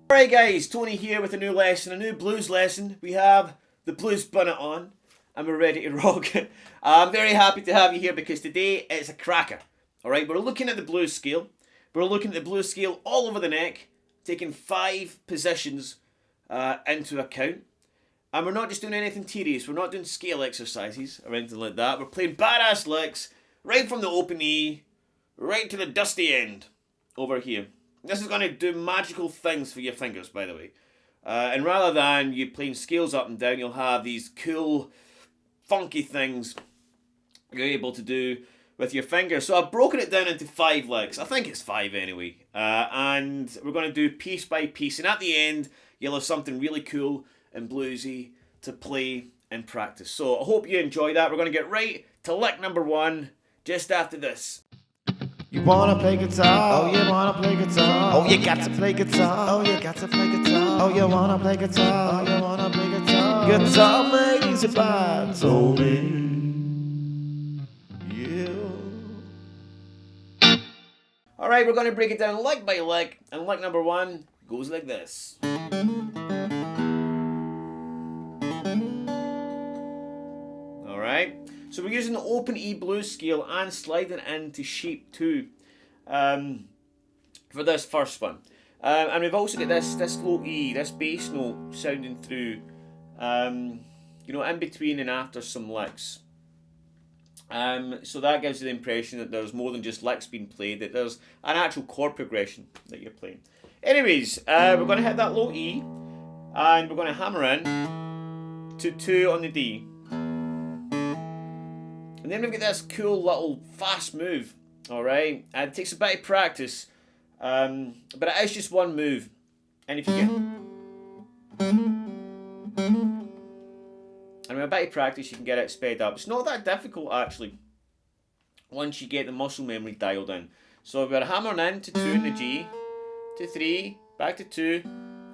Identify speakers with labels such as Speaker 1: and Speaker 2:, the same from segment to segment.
Speaker 1: Alright guys, Tony here with a new lesson, a new blues lesson. We have the blues bonnet on and we're ready to rock. I'm very happy to have you here because today it's a cracker. Alright, we're looking at the blues scale. We're looking at the blues scale all over the neck, taking 5 positions into account. And we're not just doing anything tedious, we're not doing scale exercises or anything like that. We're playing badass licks right from the open E, right to the dusty end over here. This is going to do magical things for your fingers, by the way. And rather than you playing scales up and down, you'll have these cool, funky things you're able to do with your fingers. So I've broken it down into 5 licks. I think it's 5 anyway. And we're going to do piece by piece. And at the end, you'll have something really cool and bluesy to play and practice. So I hope you enjoy that. We're going to get right to lick number 1 just after this.
Speaker 2: You wanna play guitar? Oh, you wanna play guitar? Oh, you got to play guitar? Oh, you got to play guitar? Oh, you wanna play guitar? Oh, you wanna play guitar? Guitar made easy by Tony. Yeah.
Speaker 1: Alright, we're going to break it down lick by lick. And lick number 1 goes like this. Alright. So we're using the open E blues scale and sliding into shape 2 for this first one. And we've also got this low E, this bass note sounding through, in between and after some licks. So that gives you the impression that there's more than just licks being played, that there's an actual chord progression that you're playing. Anyways, we're going to hit that low E, and we're going to hammer in to 2 on the D. And then we've got this cool little fast move, alright? And it takes a bit of practice, but it is just one move. And if you get... And with a bit of practice you can get it sped up. It's not that difficult actually, once you get the muscle memory dialed in. So we're hammering in to 2 in the G, to 3, back to 2,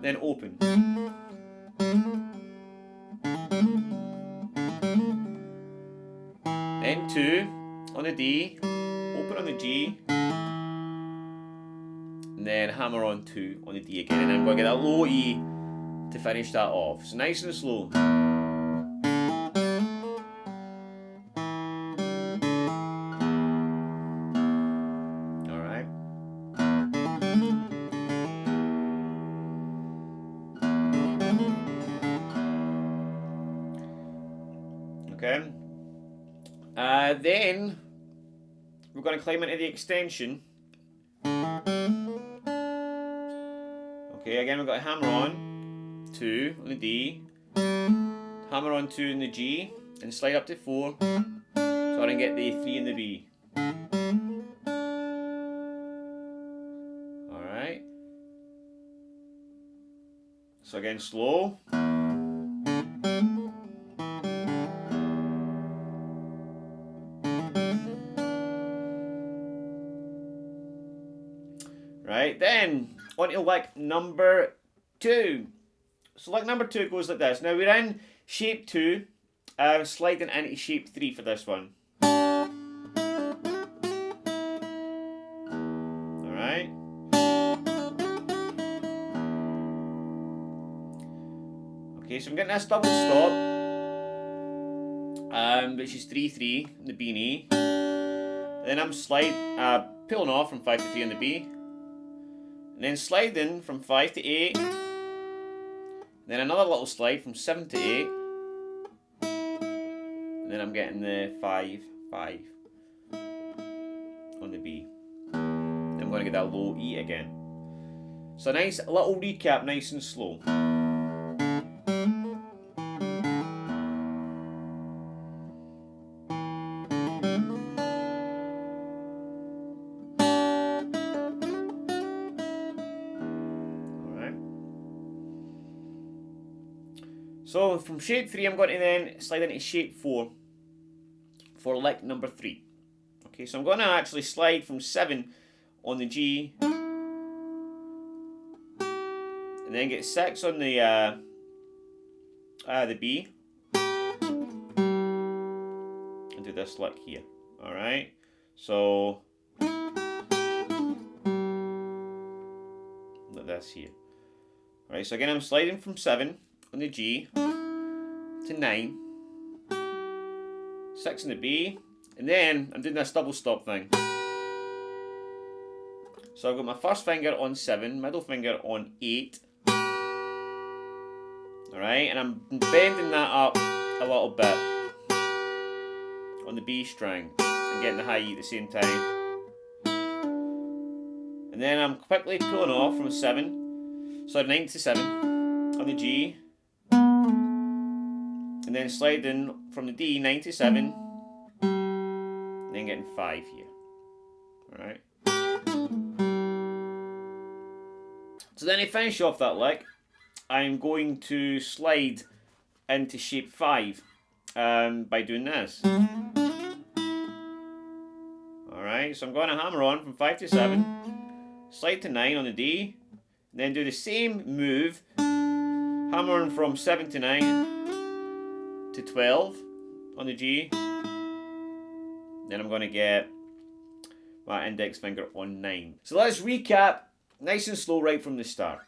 Speaker 1: then open. Then 2 on the D, open on the G, and then hammer on 2 on the D again. And I'm going to get that low E to finish that off. So nice and slow. Alright. Okay. Then we're going to climb into the extension. Okay, again we've got a hammer on 2 on the D, hammer on 2 in the G, and slide up to 4 so I can get the 3 in the B. Alright. So again slow. Right, then on to lick number 2. So lick number 2 goes like this. Now we're in shape 2, sliding into shape 3 for this one. Alright. Okay, so I'm getting this double stop, which is 3-3 in the B and E. Then I'm pulling off from 5 to 3 in the B. And then sliding from 5 to 8. Then another little slide from 7 to 8. And then I'm getting the 5, 5 on the B. Then I'm going to get that low E again. So a nice little recap, nice and slow. So from shape 3 I'm going to then slide into shape 4 for lick number 3. Okay, so I'm going to actually slide from 7 on the G and then get 6 on the B and do this lick here. Alright, so like this here. Alright, so again I'm sliding from 7 on the G to 9, 6 on the B, and then I'm doing this double stop thing. So I've got my first finger on 7, middle finger on 8. Alright, and I'm bending that up a little bit on the B string and getting the high E at the same time. And then I'm quickly pulling off from 9 to 7 on the G, and then sliding from the D 9 to 7, and then getting 5 here. Alright. So then to finish off that lick, I'm going to slide into shape 5 by doing this. Alright, so I'm going to hammer on from 5 to 7, slide to 9 on the D, and then do the same move, hammering from 7 to 9 to 12 on the G. Then I'm going to get my index finger on 9. So let's recap nice and slow right from the start.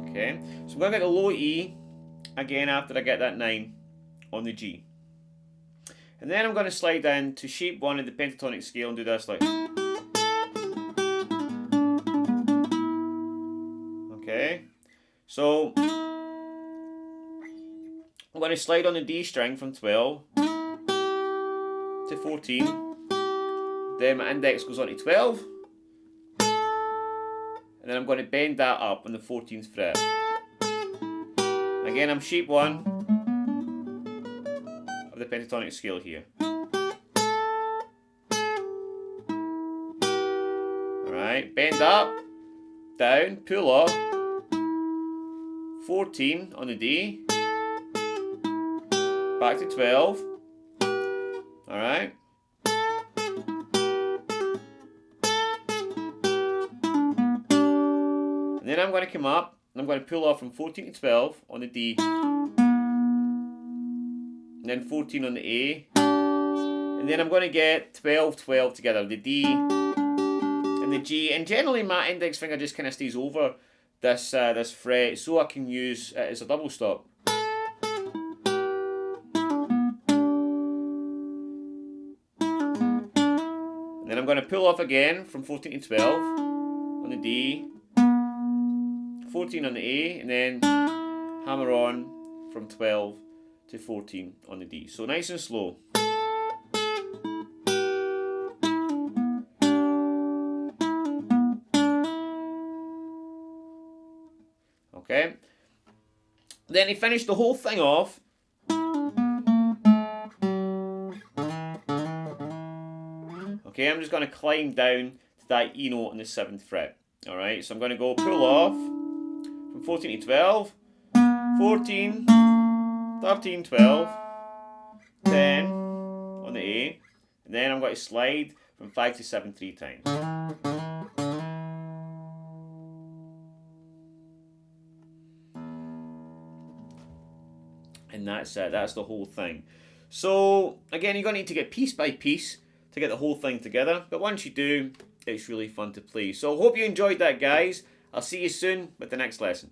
Speaker 1: Okay, so I'm going to get the low E again after I get that 9 on the G. And then I'm going to slide in to shape 1 of the pentatonic scale and do this like. Okay, so I'm going to slide on the D string from 12 to 14. Then my index goes on to 12. And then I'm going to bend that up on the 14th fret. Again, I'm shape 1 of the pentatonic scale here. Alright, bend up, down, pull off, 14 on the D, back to 12. Alright. And then I'm going to come up and I'm going to pull off from 14 to 12 on the D, and then 14 on the A, and then I'm going to get 12, 12 together, the D and the G, and generally my index finger just kind of stays over this this fret so I can use it as a double stop. And then I'm going to pull off again from 14 to 12 on the D, 14 on the A, and then hammer on from 12 to 14 on the D. So nice and slow. Okay. Then he finished the whole thing off. Okay, I'm just going to climb down to that E note on the 7th fret. Alright, so I'm going to go pull off from 14 to 12, 14, 13, 12, 10 on the A, and then I'm going to slide from 5 to 7 3 times. And that's it, that's the whole thing. So, again, you're going to need to get piece by piece to get the whole thing together, but once you do, it's really fun to play. So, hope you enjoyed that, guys. I'll see you soon with the next lesson.